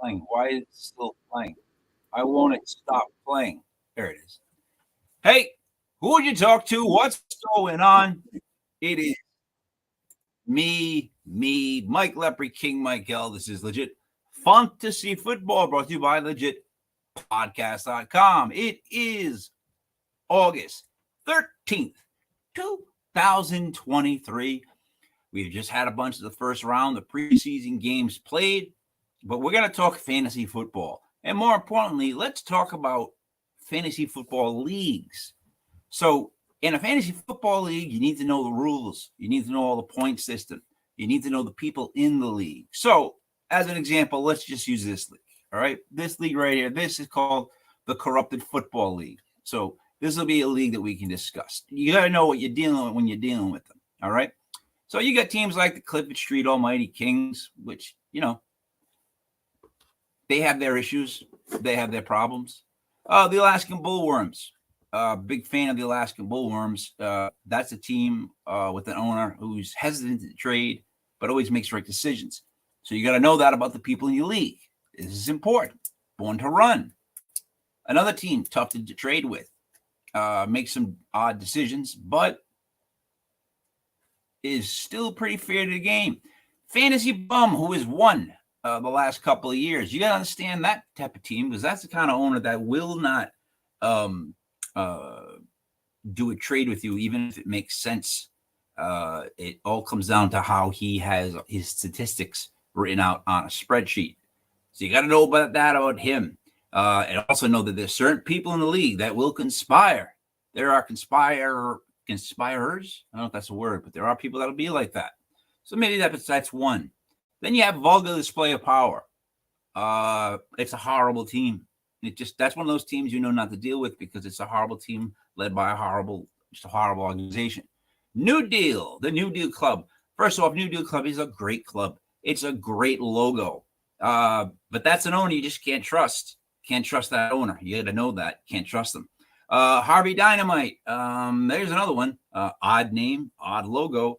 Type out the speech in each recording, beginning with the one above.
Playing. Why is it still playing? I won't it stop playing. There it is. Hey, who would you talk to? What's going on? It is me, Mike Lepre, King Michael. This is Legit Fantasy Football brought to you by LegitPodcast.com. It is August 13th, 2023. We've just had a bunch of the first round, the preseason games played, but we're going to talk fantasy football. And more importantly, let's talk about fantasy football leagues. So in a fantasy football league, you need to know the rules. You need to know all the point system. You need to know the people in the league. So as an example, let's just use this league. All right. This league right here, this is called the Corrupted Football League. So this will be a league that we can discuss. You got to know what you're dealing with when you're dealing with them. All right. So you got teams like the Clifford Street Almighty Kings, which, you know, they have their issues. They have their problems. The Alaskan Bullworms. Big fan of the Alaskan Bullworms. That's a team with an owner who's hesitant to trade, but always makes right decisions. So you got to know that about the people in your league. This is important. Born to run. Another team tough to trade with. Makes some odd decisions, but is still pretty fair to the game. Fantasy Bum, who has won the last couple of years. You got to understand that type of team because that's the kind of owner that will not do a trade with you, even if it makes sense. It all comes down to how he has his statistics written out on a spreadsheet. So you got to know about him. And also know that there's certain people in the league that will conspire. There are conspirers. I don't know if that's a word, but there are people that'll be like that. So maybe that's one. Then you have vulgar display of power. It's a horrible team. That's one of those teams you know not to deal with because it's a horrible team led by a horrible organization. New Deal, the New Deal Club. First off, New Deal Club is a great club. It's a great logo. But that's an owner you just can't trust. Can't trust that owner. You got to know that. Can't trust them. Harvey Dynamite. There's another one. Odd name, odd logo.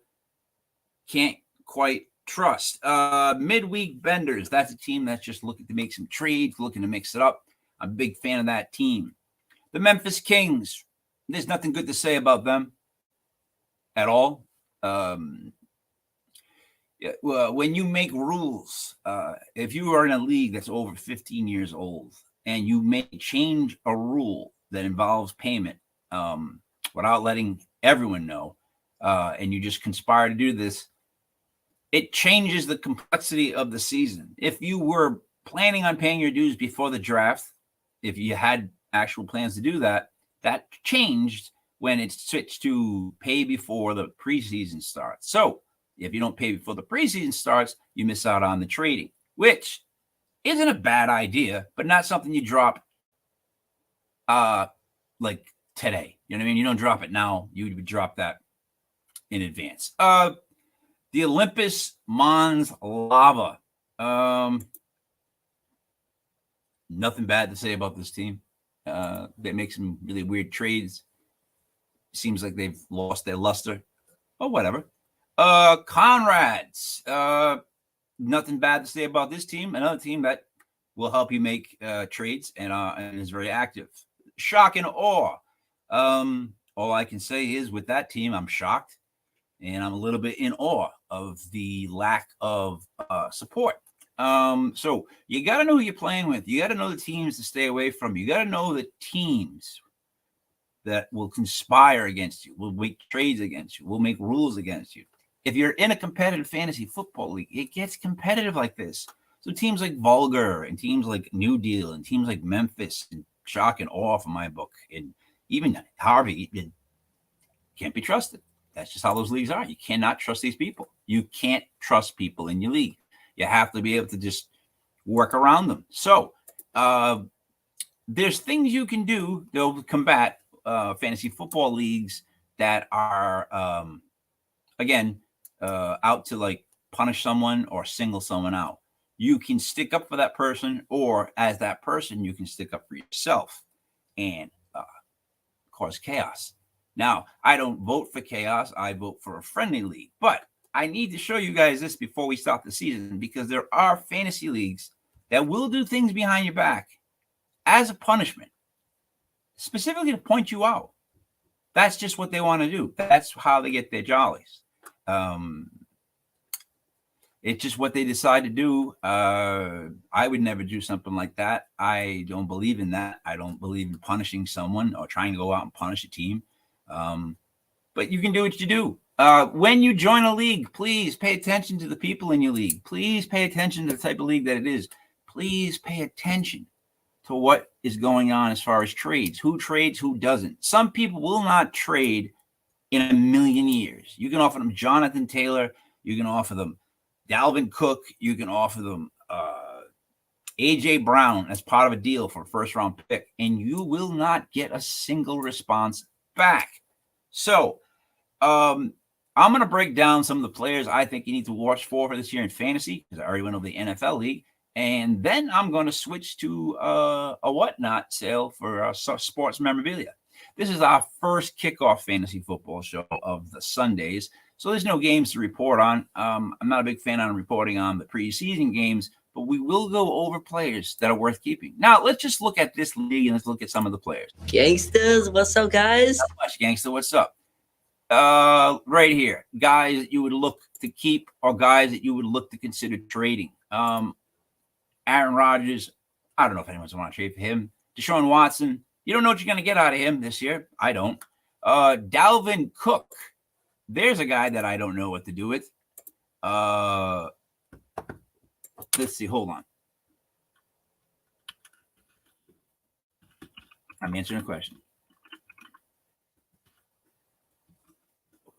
Can't quite trust. Midweek Benders. That's a team that's just looking to make some trades, looking to mix it up. I'm a big fan of that team. The Memphis Kings. There's nothing good to say about them at all. When you make rules, if you are in a league that's over 15 years old and you may change a rule that involves payment without letting everyone know, and you just conspire to do this, it changes the complexity of the season. If you were planning on paying your dues before the draft, if you had actual plans to do that, that changed when it switched to pay before the preseason starts. So if you don't pay before the preseason starts, you miss out on the trading, which isn't a bad idea, but not something you drop like today. You know what I mean? You don't drop it now. You would drop that in advance. The Olympus Mons Lava. Nothing bad to say about this team. They make some really weird trades. Seems like they've lost their luster. Or whatever. Conrad's. Nothing bad to say about this team. Another team that will help you make trades and is very active. Shock and Awe. all I can say is with that team, I'm shocked and I'm a little bit in awe of the lack of support. So you got to know who you're playing with. You got to know the teams to stay away from. You got to know the teams that will conspire against you, will make trades against you, will make rules against you. If you're in a competitive fantasy football league, it gets competitive like this. So teams like Vulgar and teams like New Deal and teams like Memphis and Shock and Awe from my book, and even Harvey, it can't be trusted. That's just how those leagues are. You cannot trust these people. You can't trust people in your league. You have to be able to just work around them. So there's things you can do to combat fantasy football leagues that are, again, out to like punish someone or single someone out. You can stick up for that person, or as that person, you can stick up for yourself and cause chaos. Now, I don't vote for chaos. I vote for a friendly league. But I need to show you guys this before we start the season, because there are fantasy leagues that will do things behind your back as a punishment, specifically to point you out. That's just what they want to do. That's how they get their jollies. It's just what they decide to do. I would never do something like that. I don't believe in that. I don't believe in punishing someone or trying to go out and punish a team. But you can do what you do. When you join a league, please pay attention to the people in your league. Please pay attention to the type of league that it is. Please pay attention to what is going on as far as trades. Who trades, who doesn't. Some people will not trade in a million years. You can offer them Jonathan Taylor. You can offer them Dalvin Cook. You can offer them A.J. Brown as part of a deal for a first-round pick, and you will not get a single response back. So I'm going to break down some of the players I think you need to watch for this year in fantasy, because I already went over the NFL league. And then I'm going to switch to a whatnot sale for sports memorabilia. This is our first kickoff fantasy football show of the Sundays, so there's no games to report on. I'm not a big fan on reporting on the preseason games, but we will go over players that are worth keeping. Now, let's just look at this league and let's look at some of the players. Gangsters, what's up, guys? Not much, gangster. What's up? Right here, guys that you would look to keep or guys that you would look to consider trading. Aaron Rodgers, I don't know if anyone's want to trade for him. Deshaun Watson, you don't know what you're going to get out of him this year. I don't. Dalvin Cook, there's a guy that I don't know what to do with. Let's see. Hold on. I'm answering a question.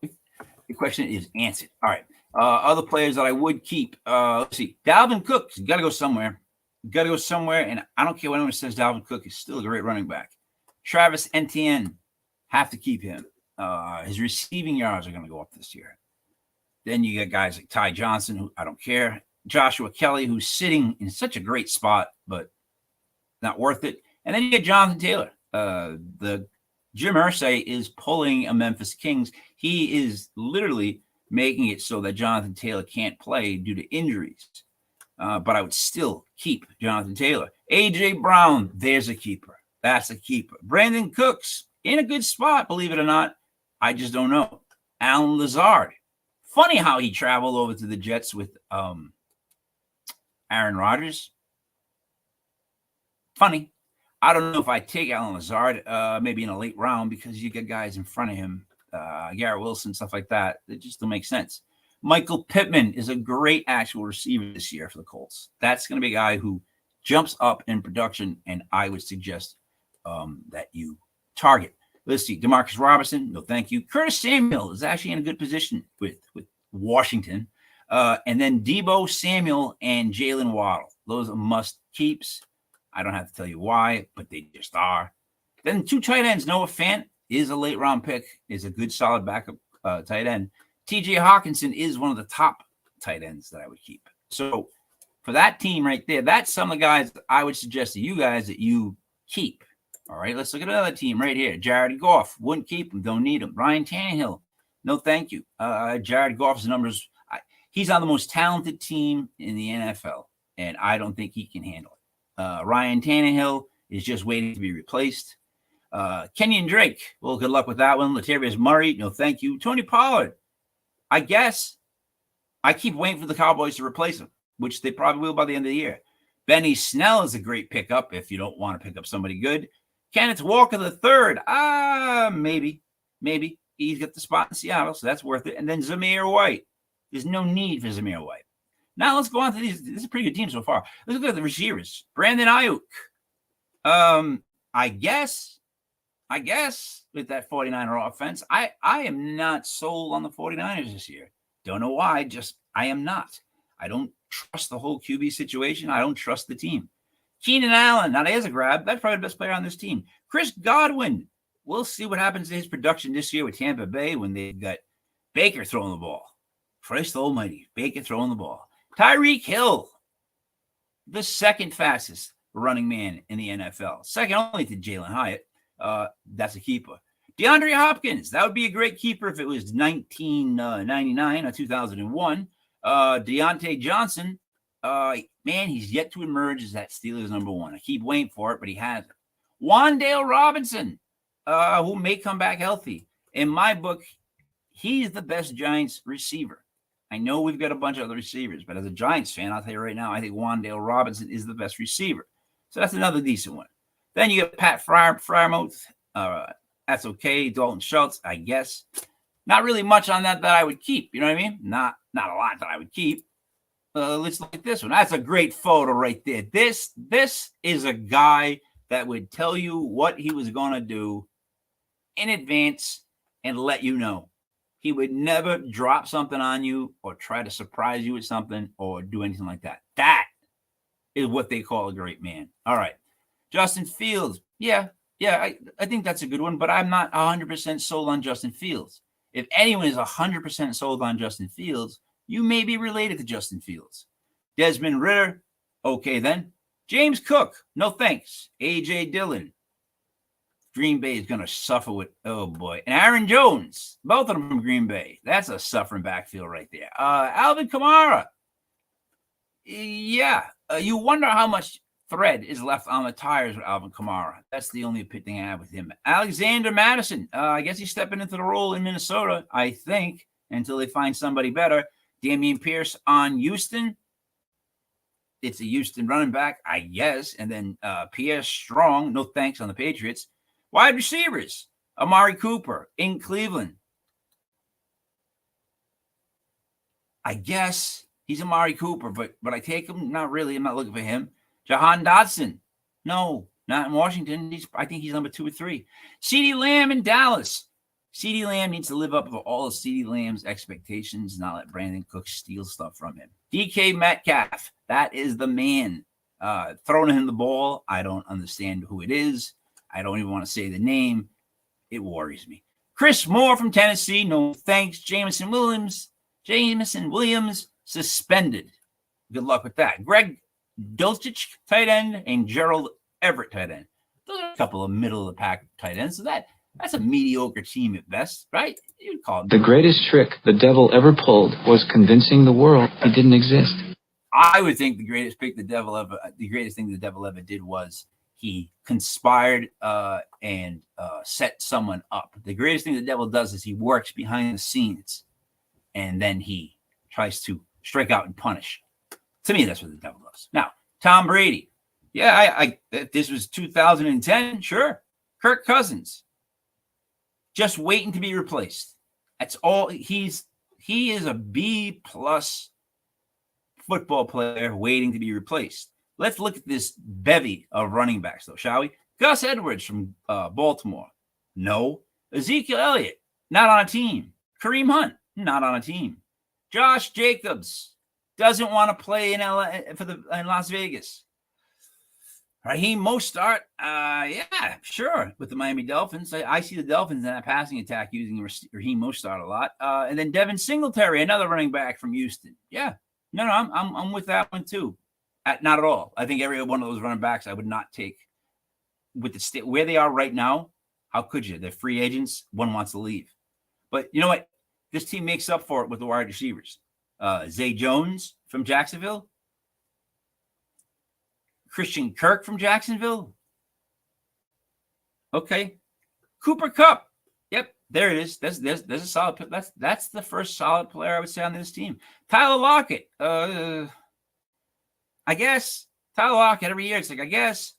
The question is answered. All right. Other players that I would keep. Let's see. Dalvin Cook, you got to go somewhere. And I don't care what anyone says, Dalvin Cook is still a great running back. Travis Etienne, have to keep him. His receiving yards are going to go up this year. Then you got guys like Ty Johnson, who I don't care. Joshua Kelly, who's sitting in such a great spot, but not worth it. And then you get Jonathan Taylor. The Jim Irsay is pulling a Memphis Kings. He is literally making it so that Jonathan Taylor can't play due to injuries. But I would still keep Jonathan Taylor. A.J. Brown, there's a keeper. That's a keeper. Brandon Cooks, in a good spot, believe it or not. I just don't know. Alan Lazard. Funny how he traveled over to the Jets with Aaron Rodgers. Funny. I don't know if I take Alan Lazard, maybe in a late round, because you get guys in front of him, Garrett Wilson, stuff like that. It just don't make sense. Michael Pittman is a great actual receiver this year for the Colts. That's going to be a guy who jumps up in production, and I would suggest that you target. Let's see. Demarcus Robinson, no thank you. Curtis Samuel is actually in a good position with Washington. And then Deebo Samuel and Jalen Waddle. Those are must keeps. I don't have to tell you why, but they just are. Then two tight ends. Noah Fant is a late round pick, is a good solid backup tight end. TJ Hawkinson is one of the top tight ends that I would keep. So for that team right there, that's some of the guys I would suggest to you guys that you keep. All right, let's look at another team right here. Jared Goff, wouldn't keep him, don't need him. Ryan Tannehill, no thank you. Jared Goff's numbers, he's on the most talented team in the NFL, and I don't think he can handle it. Ryan Tannehill is just waiting to be replaced. Kenyon Drake, well, good luck with that one. Latavius Murray, no thank you. Tony Pollard, I guess I keep waiting for the Cowboys to replace him, which they probably will by the end of the year. Benny Snell is a great pickup if you don't want to pick up somebody good. Kenneth Walker III, maybe. He's got the spot in Seattle, so that's worth it. And then Zamir White. There's no need for Zamir White. Now let's go on to these. This is a pretty good team so far. Let's look at the receivers. Brandon Ayuk. I guess with that 49er offense, I am not sold on the 49ers this year. Don't know why, just I am not. I don't trust the whole QB situation. I don't trust the team. Keenan Allen, now there's a grab. That's probably the best player on this team. Chris Godwin. We'll see what happens to his production this year with Tampa Bay when they've got Baker throwing the ball. Christ almighty, Baker throwing the ball. Tyreek Hill, the second fastest running man in the NFL. Second only to Jalen Hyatt. That's a keeper. DeAndre Hopkins, that would be a great keeper if it was 1999 or 2001. Deontay Johnson, man, he's yet to emerge as that Steelers number one. I keep waiting for it, but he hasn't. Wan'Dale Robinson, who may come back healthy. In my book, he's the best Giants receiver. I know we've got a bunch of other receivers, but as a Giants fan, I'll tell you right now, I think Wan'Dale Robinson is the best receiver. So that's another decent one. Then you got Pat Freiermuth. That's okay. Dalton Schultz, I guess. Not really much on that I would keep. You know what I mean? Not a lot that I would keep. Let's look at this one. That's a great photo right there. This is a guy that would tell you what he was going to do in advance and let you know. He would never drop something on you or try to surprise you with something or do anything like that. That is what they call a great man. All right. Justin Fields. Yeah, I think that's a good one, but I'm not 100% sold on Justin Fields. If anyone is 100% sold on Justin Fields, you may be related to Justin Fields. Desmond Ridder. Okay, then. James Cook. No thanks. A.J. Dillon. Green Bay is going to suffer with, oh boy. And Aaron Jones, both of them from Green Bay. That's a suffering backfield right there. Alvin Kamara. Yeah. You wonder how much thread is left on the tires with Alvin Kamara. That's the only thing I have with him. Alexander Madison. I guess he's stepping into the role in Minnesota, I think, until they find somebody better. Dameon Pierce on Houston. It's a Houston running back, I guess. And then Pierre Strong, no thanks on the Patriots. Wide receivers, Amari Cooper in Cleveland. I guess he's Amari Cooper, but I take him? Not really. I'm not looking for him. Jahan Dotson. No, not in Washington. I think he's number 2 or 3. CeeDee Lamb in Dallas. CeeDee Lamb needs to live up to all of CeeDee Lamb's expectations, not let Brandon Cook steal stuff from him. DK Metcalf. That is the man. Throwing him the ball. I don't understand who it is. I don't even want to say the name. It worries me. Chris Moore from Tennessee. No thanks. Jameson Williams suspended. Good luck with that. Greg Dulcich, tight end, and Gerald Everett, tight end. Those are a couple of middle-of-the-pack tight ends. So that's a mediocre team at best, right? You'd call it. The greatest trick the devil ever pulled was convincing the world he didn't exist. I would think the greatest thing the devil ever did was he conspired and set someone up. The greatest thing the devil does is he works behind the scenes, and then he tries to strike out and punish. To me, that's what the devil does. Now, Tom Brady. Yeah, if this was 2010, sure. Kirk Cousins. Just waiting to be replaced. That's all. He is a B+ football player waiting to be replaced. Let's look at this bevy of running backs, though, shall we? Gus Edwards from Baltimore. No. Ezekiel Elliott, not on a team. Kareem Hunt, not on a team. Josh Jacobs doesn't want to play in Las Vegas. Raheem Mostert, yeah, sure, with the Miami Dolphins. I see the Dolphins in that passing attack using Raheem Mostert a lot. And then Devin Singletary, another running back from Houston. Yeah, no, I'm with that one too. Not at all. I think every one of those running backs I would not take with the where they are right now. How could you? They're free agents. One wants to leave. But you know what? This team makes up for it with the wide receivers. Zay Jones from Jacksonville. Christian Kirk from Jacksonville. Okay. Cooper Kupp. Yep, there it is. There's a solid. That's the first solid player I would say on this team. Tyler Lockett. I guess Tyler Lockett every year. It's like I guess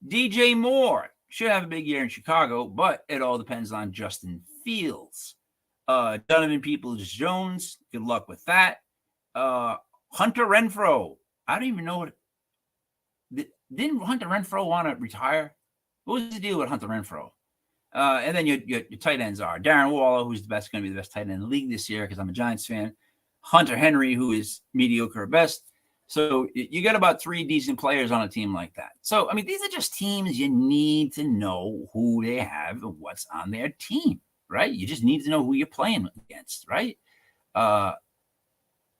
DJ Moore should have a big year in Chicago, but it all depends on Justin Fields. Donovan Peoples-Jones. Good luck with that. Hunter Renfrow. I don't even know what. Didn't Hunter Renfrow want to retire? What was the deal with Hunter Renfrow? And then your tight ends are Darren Waller, who's going to be the best tight end in the league this year because I'm a Giants fan. Hunter Henry, who is mediocre at best. So you got about 3 decent players on a team like that. So, I mean, these are just teams you need to know who they have and what's on their team, right? You just need to know who you're playing against, right?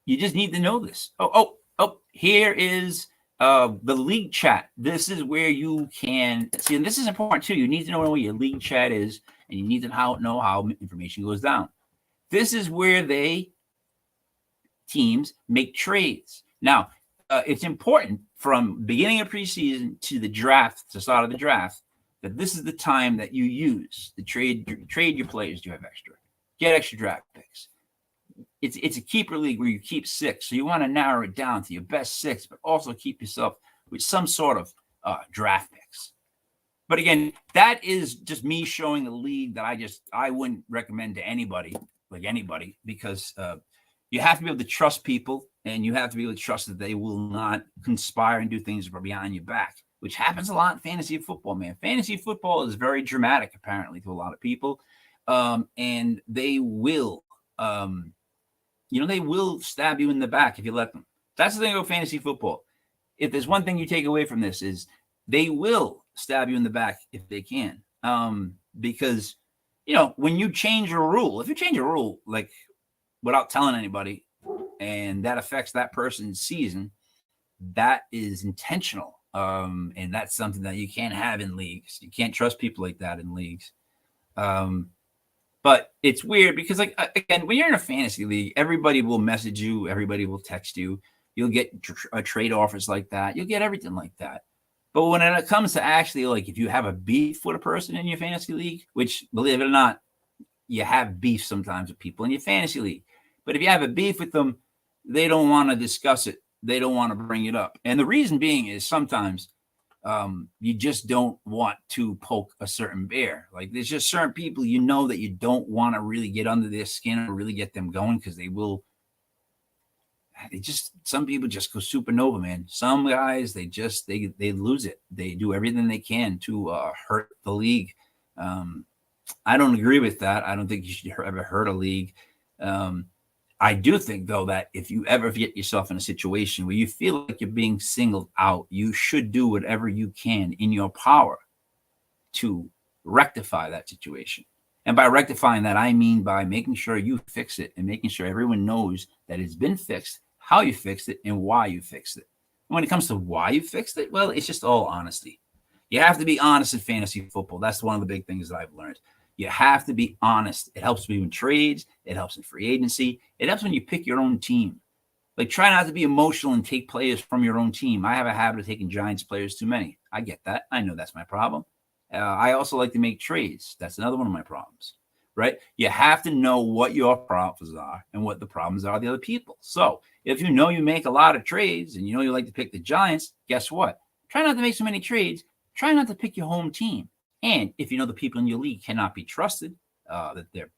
You just need to know this. Oh, here is the league chat. This is where you can see, and this is important too. You need to know where your league chat is, and you need to know how information goes down. This is where teams make trades. Now, it's important from beginning of preseason to the draft, to start of the draft, that this is the time that you use to trade your players. You have extra, get extra draft picks. It's a keeper league where you keep 6, so you want to narrow it down to your best 6, but also keep yourself with some sort of draft picks. But again, that is just me showing the league that I wouldn't recommend to anybody, because you have to be able to trust people, and you have to be able to trust that they will not conspire and do things behind your back, which happens a lot in fantasy football, man. Fantasy football is very dramatic, apparently, to a lot of people, and they will. They will stab you in the back if you let them. That's the thing about fantasy football. If there's one thing you take away from this is they will stab you in the back if they can. Because, when you change a rule, if you change a rule, like without telling anybody, and that affects that person's season, that is intentional. And that's something that you can't have in leagues. You can't trust people like that in leagues. But it's weird because, like, again, when you're in a fantasy league, everybody will message you. Everybody will text you. You'll get trade offers like that. You'll get everything like that. But when it comes to actually, like, if you have a beef with a person in your fantasy league, which, believe it or not, you have beef sometimes with people in your fantasy league. But if you have a beef with them, they don't want to discuss it. They don't want to bring it up. And the reason being is sometimes you just don't want to poke a certain bear. Like, there's just certain people that you don't want to really get under their skin or really get them going, because some people just go supernova, man. Some guys, they lose it. They do everything they can to hurt the league. I don't agree with that. I don't think you should ever hurt a league. I do think, though, that if you ever get yourself in a situation where you feel like you're being singled out, you should do whatever you can in your power to rectify that situation. And by rectifying that, I mean by making sure you fix it and making sure everyone knows that it's been fixed, how you fixed it, and why you fixed it. And when it comes to why you fixed it, well, it's just all honesty. You have to be honest in fantasy football. That's one of the big things that I've learned. You have to be honest. It helps you in trades. It helps in free agency. It helps when you pick your own team. Like, try not to be emotional and take players from your own team. I have a habit of taking Giants players too many. I get that. I know that's my problem. I also like to make trades. That's another one of my problems, right? You have to know what your problems are and what the problems are of the other people. So if you make a lot of trades and you like to pick the Giants, guess what? Try not to make so many trades. Try not to pick your home team. And if the people in your league cannot be trusted, that they're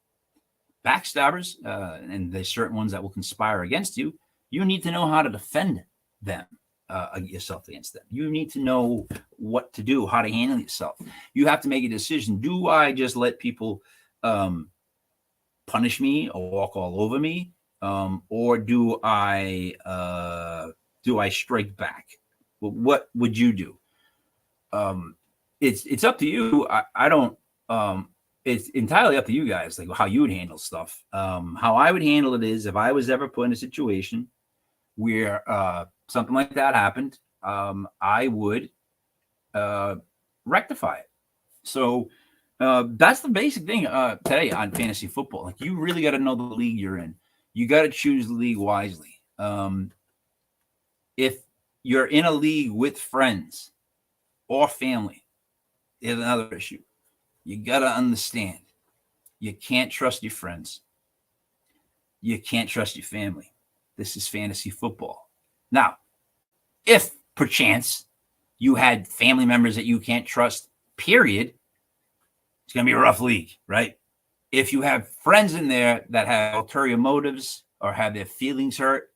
backstabbers, and there's certain ones that will conspire against you, you need to know how to defend them, yourself against them. You need to know what to do, how to handle yourself. You have to make a decision. Do I just let people punish me or walk all over me, or do I strike back? Well, what would you do? It's up to you. I don't. It's entirely up to you guys, like how you would handle stuff. How I would handle it is, if I was ever put in a situation where something like that happened, I would rectify it. So that's the basic thing today on fantasy football. Like, you really got to know the league you're in. You got to choose the league wisely. If you're in a league with friends or family, is another issue. You got to understand, you can't trust your friends. You can't trust your family. This is fantasy football. Now, if perchance you had family members that you can't trust, period, it's going to be a rough league, right? If you have friends in there that have ulterior motives or have their feelings hurt,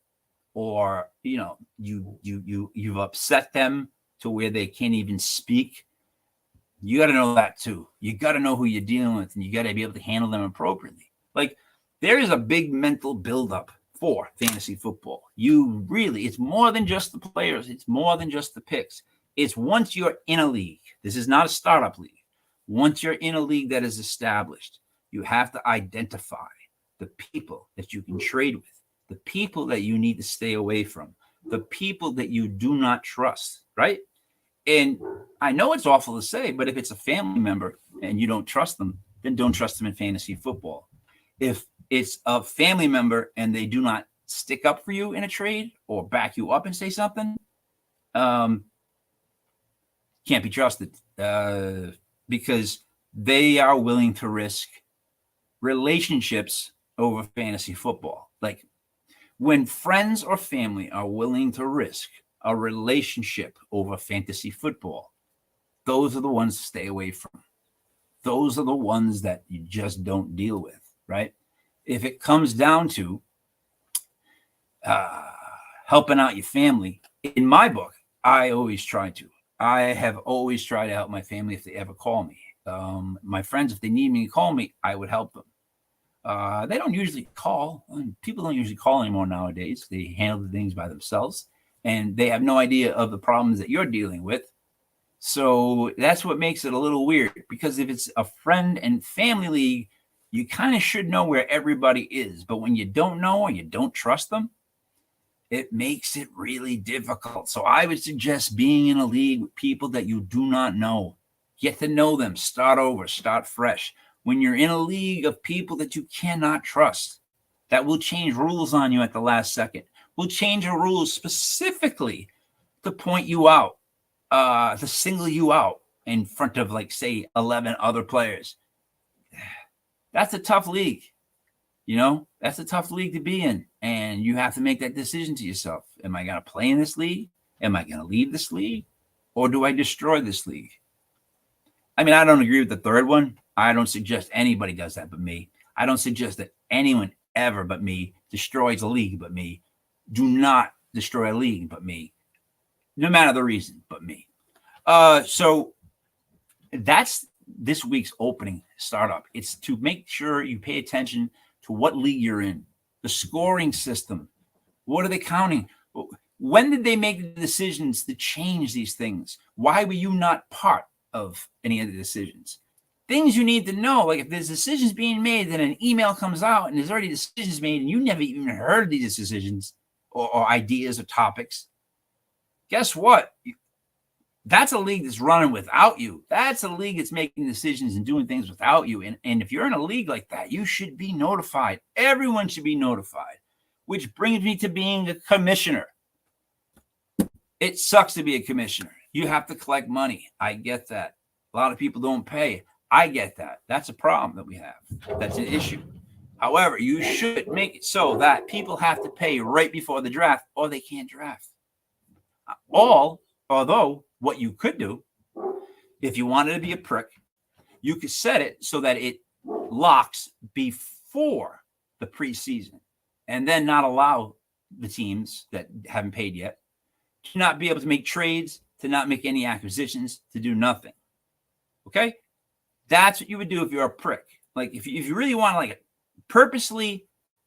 or you've upset them to where they can't even speak, you got to know that too. You got to know who you're dealing with, and you got to be able to handle them appropriately. Like, there is a big mental buildup for fantasy football. It's more than just the players. It's more than just the picks. It's once you're in a league. This is not a startup league. Once you're in a league that is established, you have to identify the people that you can trade with, the people that you need to stay away from, the people that you do not trust, right? And I know it's awful to say, but if it's a family member and you don't trust them, then don't trust them in fantasy football. If it's a family member and they do not stick up for you in a trade or back you up and say something, can't be trusted because they are willing to risk relationships over fantasy football. Like, when friends or family are willing to risk a relationship over fantasy football, those are the ones to stay away from. Those are the ones that you just don't deal with, right? If it comes down to helping out your family, in my book, I always try to. I have always tried to help my family if they ever call me. My friends, if they need me to call me, I would help them. They don't usually call. People don't usually call anymore nowadays. They handle the things by themselves, and they have no idea of the problems that you're dealing with. So that's what makes it a little weird, because if it's a friend and family league, you kind of should know where everybody is. But when you don't know or you don't trust them, it makes it really difficult. So I would suggest being in a league with people that you do not know. Get to know them, start over, start fresh. When you're in a league of people that you cannot trust, that will change rules on you at the last second, will change the rules specifically to point you out, to single you out in front of, like, say, 11 other players. That's a tough league. That's a tough league to be in. And you have to make that decision to yourself. Am I going to play in this league? Am I going to leave this league? Or do I destroy this league? I mean, I don't agree with the third one. I don't suggest anybody does that but me. I don't suggest that anyone ever but me destroys a league but me. Do not destroy a league but me. No matter the reason but me. So that's this week's opening startup. It's to make sure you pay attention to what league you're in, the scoring system. What are they counting? When did they make the decisions to change these things? Why were you not part of any of the decisions? Things you need to know, like if there's decisions being made, then an email comes out and there's already decisions made and you never even heard these decisions or ideas or topics. Guess what? That's a league that's running without you. That's a league that's making decisions and doing things without you. And if you're in a league like that, you should be notified. Everyone should be notified, which brings me to being a commissioner. It sucks to be a commissioner. You have to collect money. I get that. A lot of people don't pay. I get that. That's a problem that we have. That's an issue. However, you should make it so that people have to pay right before the draft or they can't draft. Although what you could do, if you wanted to be a prick, you could set it so that it locks before the preseason and then not allow the teams that haven't paid yet to not be able to make trades, to not make any acquisitions, to do nothing. Okay? That's what you would do if you're a prick. Like if you really want to like purposely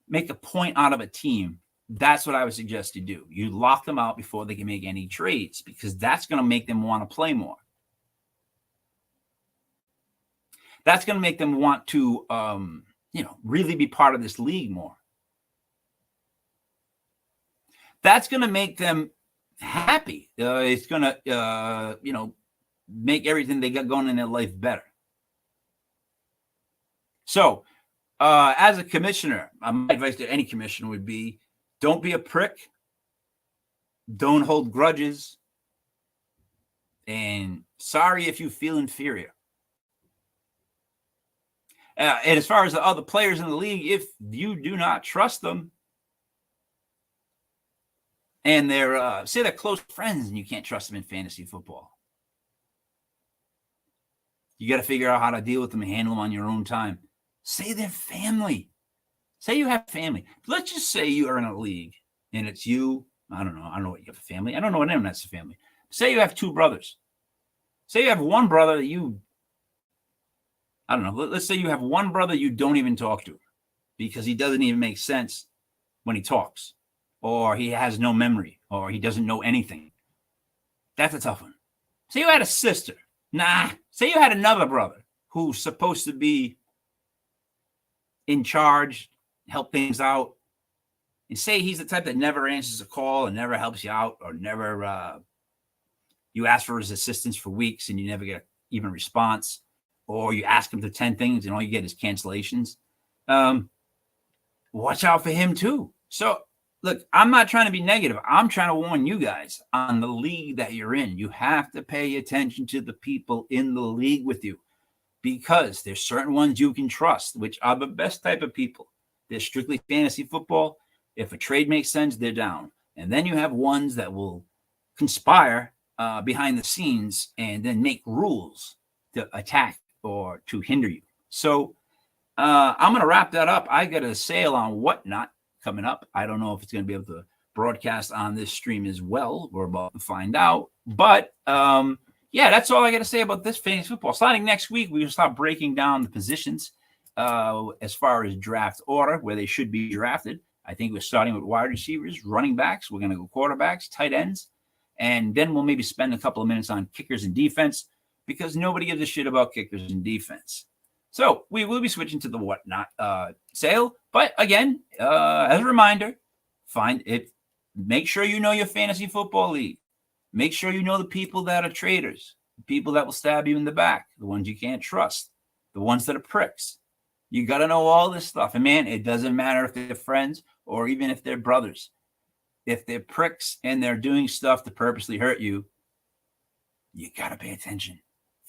make a point out of a team, that's what I would suggest you do. You lock them out before they can make any trades, because that's going to make them want to play more. That's going to make them want to, really be part of this league more. That's going to make them happy. It's going to, make everything they got going in their life better. So, as a commissioner, my advice to any commissioner would be, don't be a prick. Don't hold grudges. And sorry if you feel inferior. And as far as the other players in the league, if you do not trust them, and they're say they're close friends, and you can't trust them in fantasy football, you got to figure out how to deal with them and handle them on your own time. Say they're family. Say you have family. Let's just say you are in a league and it's you. I don't know what you have a family. I don't know what anyone has a family. Say you have two brothers. Say you have one brother that you, I don't know. Let's say you have one brother you don't even talk to because he doesn't even make sense when he talks, or he has no memory, or he doesn't know anything. That's a tough one. Say you had a sister. Say you had another brother who's supposed to be in charge, help things out, and say he's the type that never answers a call and never helps you out, or never you ask for his assistance for weeks and you never get even a response, or you ask him to 10 things and all you get is cancellations. Watch out for him too. So look, I'm not trying to be negative. I'm trying to warn you guys on the league that you're in. You have to pay attention to the people in the league with you, because there's certain ones you can trust, which are the best type of people. They're strictly fantasy football. If a trade makes sense, they're down. And then you have ones that will conspire behind the scenes and then make rules to attack or to hinder you. So I'm going to wrap that up. I got a sale on Whatnot coming up. I don't know if it's going to be able to broadcast on this stream as well. We're about to find out. But yeah, that's all I got to say about this fantasy football. Starting next week, we will start breaking down the positions as far as draft order, where they should be drafted. I think we're starting with wide receivers, running backs. We're going to go quarterbacks, tight ends. And then we'll maybe spend a couple of minutes on kickers and defense, because nobody gives a shit about kickers and defense. So we will be switching to the Whatnot sale. But again, as a reminder, find it. Make sure you know your fantasy football league. Make sure you know the people that are traitors, the people that will stab you in the back, the ones you can't trust, the ones that are pricks. You got to know all this stuff. And man, it doesn't matter if they're friends or even if they're brothers. If they're pricks and they're doing stuff to purposely hurt you, you got to pay attention.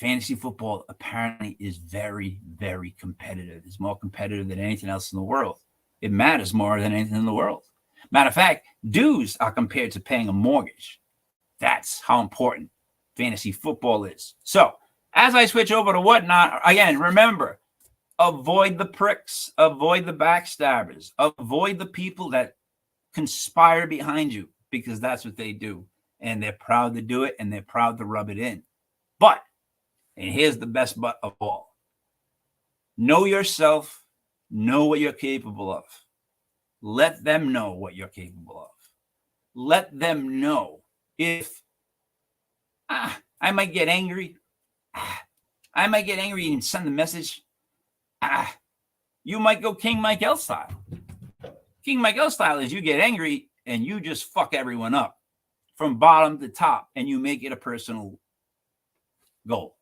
Fantasy football apparently is very, very competitive. It's more competitive than anything else in the world. It matters more than anything in the world. Matter of fact, dues are compared to paying a mortgage. That's how important fantasy football is. So as I switch over to Whatnot, again, remember, avoid the pricks, avoid the backstabbers, avoid the people that conspire behind you, because that's what they do. And they're proud to do it, and they're proud to rub it in. But, and here's the best but of all, know yourself, know what you're capable of. Let them know what you're capable of. Let them know if I might get angry. I might get angry and send a message. You might go King Mike L style. King Mike L style is you get angry and you just fuck everyone up from bottom to top, and you make it a personal goal.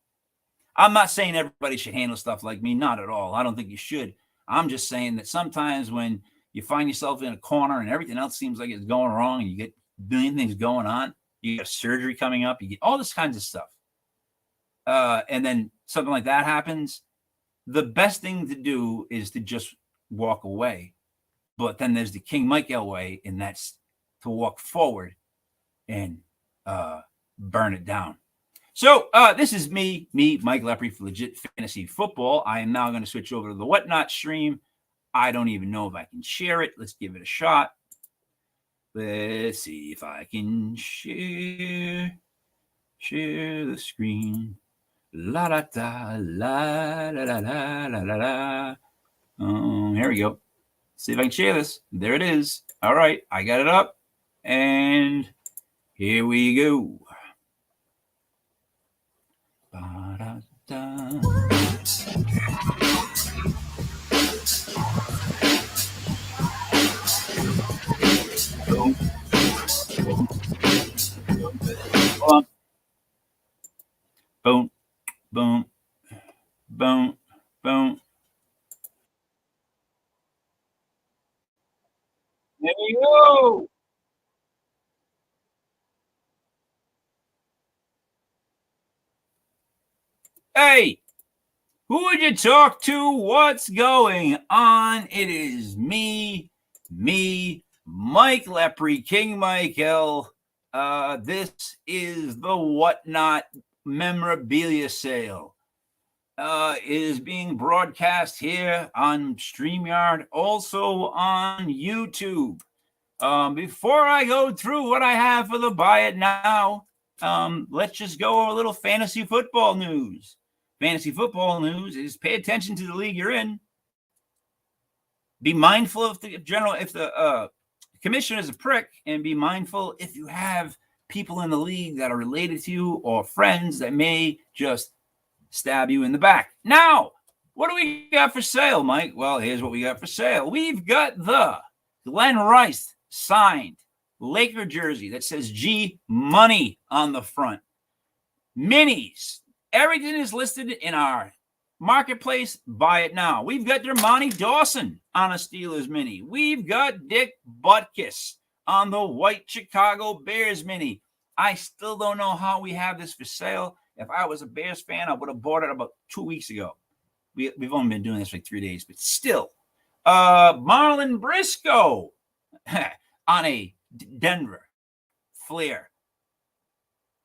I'm not saying everybody should handle stuff like me. Not at all. I don't think you should. I'm just saying that sometimes when you find yourself in a corner and everything else seems like it's going wrong, and you get a billion things going on, you get surgery coming up, you get all this kinds of stuff. And then something like that happens. The best thing to do is to just walk away. But then there's the King Mike L way, and that's to walk forward and burn it down. So this is me, Mike Lepre, for Legit Fantasy Football. I am now going to switch over to the Whatnot stream. I don't even know if I can share it. Let's give it a shot. Let's see if I can share the screen. La da da la la la la la la la. Here we go. See if I can share this. There it is. All right, I got it up, and here we go. Ba-da-da. Boom. Hold on. Boom, boom, boom, boom. There you go. Hey, Who would you talk to? What's going on? It is me, Mike Lepre, King Michael. This is the Whatnot memorabilia sale. It is being broadcast here on StreamYard, also on YouTube. Before I go through what I have for the buy it now, let's just go over a little fantasy football news. Fantasy football news is pay attention to the league you're in. Be mindful if the commissioner is a prick, and be mindful if you have people in the league that are related to you or friends that may just stab you in the back. Now, what do we got for sale, Mike? Well, here's what we got for sale. We've got the Glenn Rice signed Laker jersey that says G Money on the front. Minis. Everything is listed in our marketplace. Buy it now. We've got Dermontti Dawson on a Steelers mini. We've got Dick Butkus on the white Chicago Bears mini. I still don't know how we have this for sale. If I was a Bears fan, I would have bought it about 2 weeks ago. We've only been doing this for like 3 days, but still. Marlon Briscoe on a Denver Flair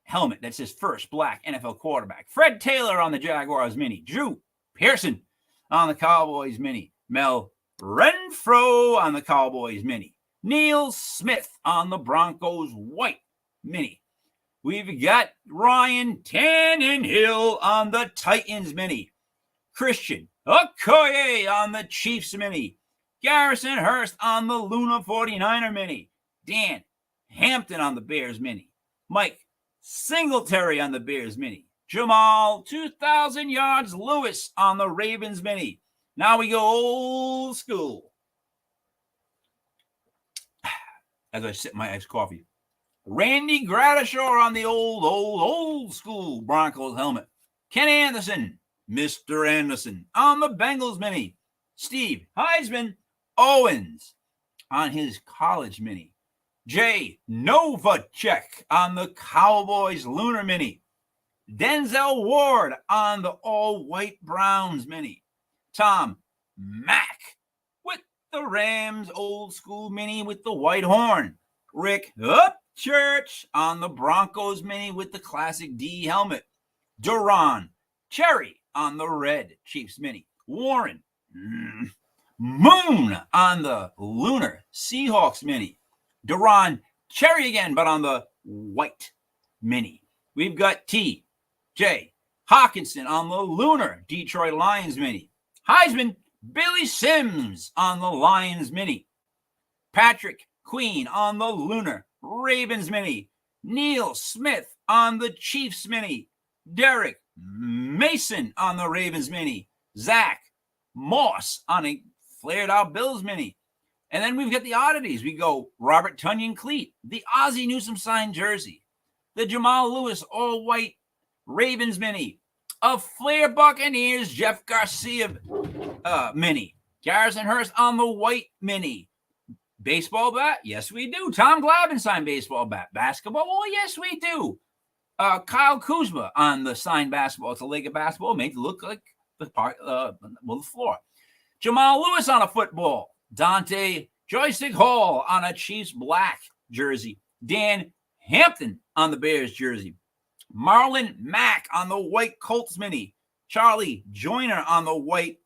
helmet that says first black NFL quarterback. Fred Taylor on the Jaguars mini. Drew Pearson on the Cowboys mini. Mel Renfro on the Cowboys mini. Neil Smith on the Broncos white mini. We've got Ryan Tannehill on the Titans mini. Christian Okoye on the Chiefs mini. Garrison Hurst on the Luna 49er mini. Dan Hampton on the Bears mini. Mike Singletary on the Bears mini. Jamal 2,000 yards Lewis on the Ravens mini. Now we go old school. As I sip my iced coffee. Randy Gradishar on the old school Broncos helmet. Ken Anderson, Mr. Anderson on the Bengals mini. Steve Heisman Owens on his college mini. Jay Novacek on the Cowboys Lunar mini. Denzel Ward on the all-white Browns mini. Tom Mack with the Rams old school mini with the white horn. Rick Upchurch on the Broncos mini with the classic D helmet. Duron Cherry on the red Chiefs mini. Warren Moon on the Lunar Seahawks mini. Duron Cherry again, but on the white mini. We've got T.J. Hawkinson on the Lunar Detroit Lions mini. Heisman Billy Sims on the Lions mini. Patrick Queen on the Lunar Ravens mini. Neil Smith on the Chiefs mini. Derek Mason on the Ravens mini. Zach Moss on a flared out Bills mini. And then we've got the oddities. We go Robert Tonyan Cleat, the Ozzie Newsome signed jersey, the Jamal Lewis all-white Ravens mini, a Flair Buccaneers Jeff Garcia mini, Garrison Hurst on the white mini. Baseball bat? Yes, we do. Tom Glavine signed baseball bat. Basketball? Oh, yes, we do. Kyle Kuzma on the signed basketball. It's a Laker basketball made to look like the floor. Jamal Lewis on a football. Dante Joystick Hall on a Chiefs black jersey. Dan Hampton on the Bears jersey. Marlon Mack on the white Colts mini. Charlie Joyner on the white.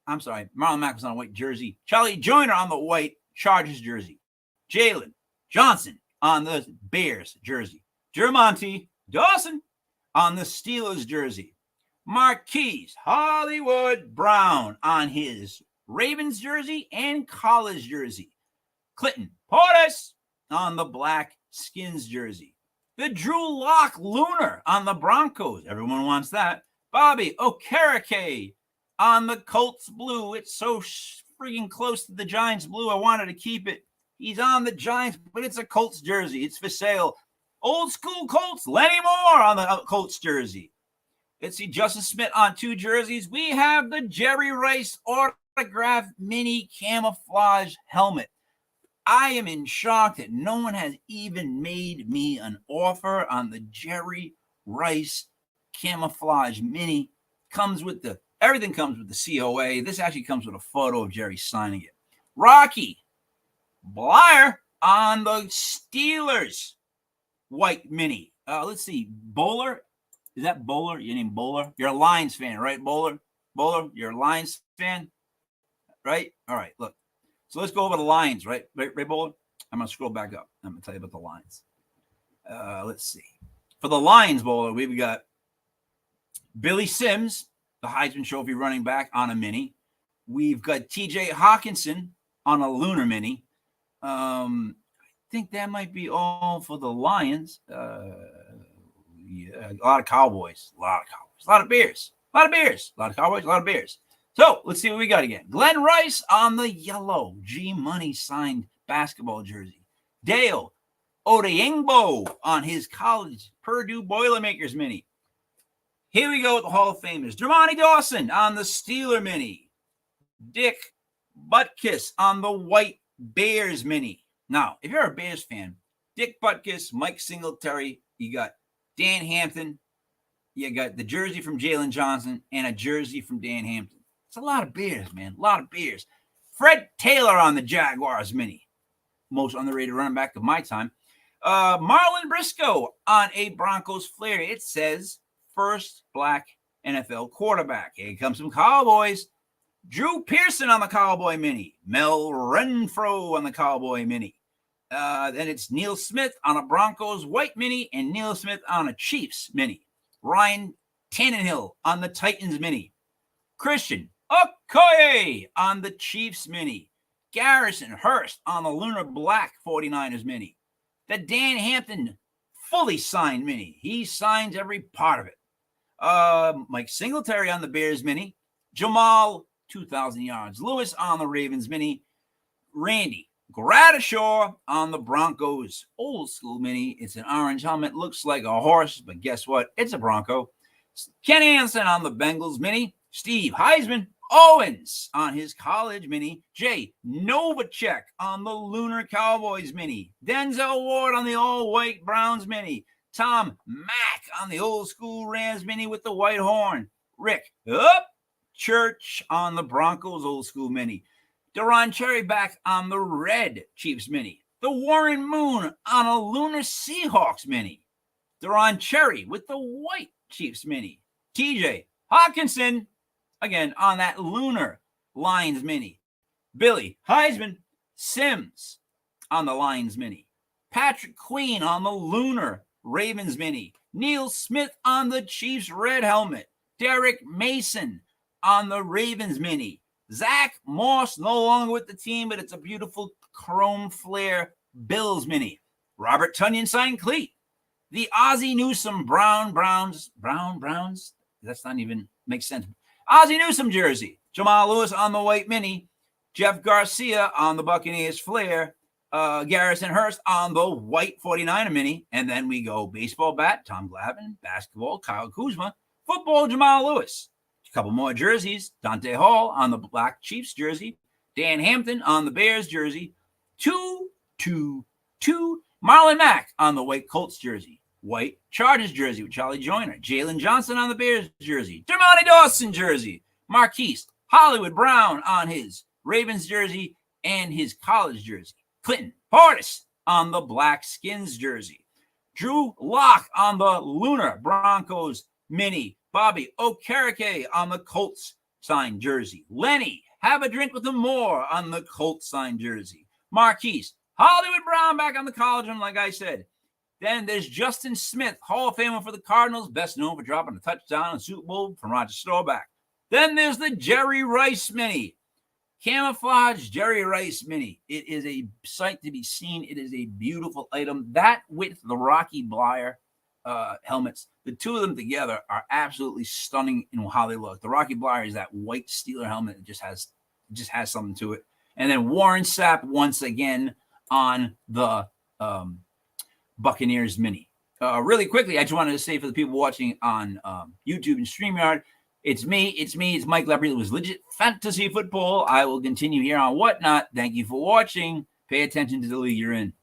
I'm sorry, Marlon Mack was on a white jersey. Charlie Joyner on the white Chargers jersey. Jalen Johnson on the Bears jersey. Dermontti Dawson on the Steelers jersey. Marquise Hollywood Brown on his Ravens jersey and college jersey. Clinton Portis on the black Skins jersey. The Drew Lock Lunar on the Broncos. Everyone wants that. Bobby Okereke on the Colts blue. It's so freaking close to the Giants blue. I wanted to keep it. He's on the Giants, but it's a Colts jersey. It's for sale. Old school Colts. Lenny Moore on the Colts jersey. Let's see, Justin Smith on 2 jerseys. We have the Jerry Rice autograph mini camouflage helmet. I am in shock that no one has even made me an offer on the Jerry Rice camouflage mini. Comes with the Everything comes with the COA. This actually comes with a photo of Jerry signing it. Rocky Blyer on the Steelers white mini. Let's see. Bowler. Is that Bowler? Your name Bowler? You're a Lions fan, right, Bowler? Bowler, you're a Lions fan, right? All right, look. So let's go over the Lions, right? Right, Bowler? I'm going to scroll back up. I'm going to tell you about the Lions. Let's see. For the Lions, Bowler, we've got Billy Sims, the Heisman Trophy running back, on a mini. We've got TJ Hawkinson on a Lunar mini. I think that might be all for the Lions. Yeah, a lot of Cowboys, a lot of Bears, a lot of Cowboys, a lot of Bears. So let's see what we got again. Glenn Rice on the yellow G Money signed basketball jersey. Dale Odeyingbo on his college Purdue Boilermakers mini. Here we go with the Hall of Famers. Dermontti Dawson on the Steeler mini. Dick Butkus on the white Bears mini. Now, if you're a Bears fan, Dick Butkus, Mike Singletary, you got Dan Hampton, you got the jersey from Jalen Johnson, and a jersey from Dan Hampton. It's a lot of Bears, man. A lot of Bears. Fred Taylor on the Jaguars mini. Most underrated running back of my time. Marlon Briscoe on a Broncos flare. It says first black NFL quarterback. Here comes some Cowboys. Drew Pearson on the Cowboy mini. Mel Renfro on the Cowboy mini. Then it's Neil Smith on a Broncos white mini and Neil Smith on a Chiefs mini. Ryan Tannehill on the Titans mini. Christian Okoye on the Chiefs mini. Garrison Hurst on the Lunar Black 49ers mini. The Dan Hampton fully signed mini. He signs every part of it. Mike Singletary on the Bears mini. Jamal, 2,000 yards. Lewis on the Ravens mini. Randy Gradishaw on the Broncos old school mini. It's an orange helmet. Looks like a horse, but guess what? It's a Bronco. Ken Hansen on the Bengals mini. Steve Heisman Owens on his college mini. Jay Novacek on the Lunar Cowboys mini. Denzel Ward on the all-white Browns mini. Tom Mack on the old school Rams mini with the white horn. Rick Church on the Broncos old school mini. Deron Cherry back on the red Chiefs mini. The Warren Moon on a Lunar Seahawks mini. Deron Cherry with the white Chiefs mini. TJ Hawkinson, again, on that Lunar Lions mini. Billy Heisman Sims on the Lions mini. Patrick Queen on the Lunar Ravens mini. Neil Smith on the Chiefs red helmet. Derek Mason on the Ravens mini. Zach Moss no longer with the team, but it's a beautiful chrome flare Bills mini. Robert Tunyon signed cleat. The Ozzie Newsome Browns. That's not even makes sense. Ozzie Newsome jersey. Jamal Lewis on the white mini. Jeff Garcia on the Buccaneers flare. Garrison Hurst on the white 49er mini. And then we go baseball bat, Tom Glavine. Basketball, Kyle Kuzma. Football, Jamal Lewis. A couple more jerseys. Dante Hall on the black Chiefs jersey. Dan Hampton on the Bears jersey. 2-2-2. Marlon Mack on the white Colts jersey. White Chargers jersey with Charlie Joyner. Jalen Johnson on the Bears jersey. Dermontti Dawson jersey. Marquise Hollywood Brown on his Ravens jersey and his college jersey. Clinton Portis on the Black Skins jersey. Drew Lock on the Lunar Broncos mini. Bobby Okereke on the Colts signed jersey. Lenny, have a drink with him more on the Colts signed jersey. Marquise Hollywood Brown back on the college one, like I said. Then there's Justin Smith, Hall of Famer for the Cardinals, best known for dropping a touchdown in the Super Bowl from Roger Staubach. Then there's the Jerry Rice mini. Camouflage Jerry Rice mini. It is a sight to be seen. It is a beautiful item. That with the Rocky Blyer helmets, the two of them together are absolutely stunning in how they look. The Rocky Blyer is that white Steeler helmet that just has something to it. And then Warren Sapp once again on the Buccaneers mini. Really quickly, I just wanted to say for the people watching on YouTube and StreamYard, it's Mike Lepre. It was Legit Fantasy Football. I will continue here on Whatnot. Thank you for watching. Pay attention to the league you're in.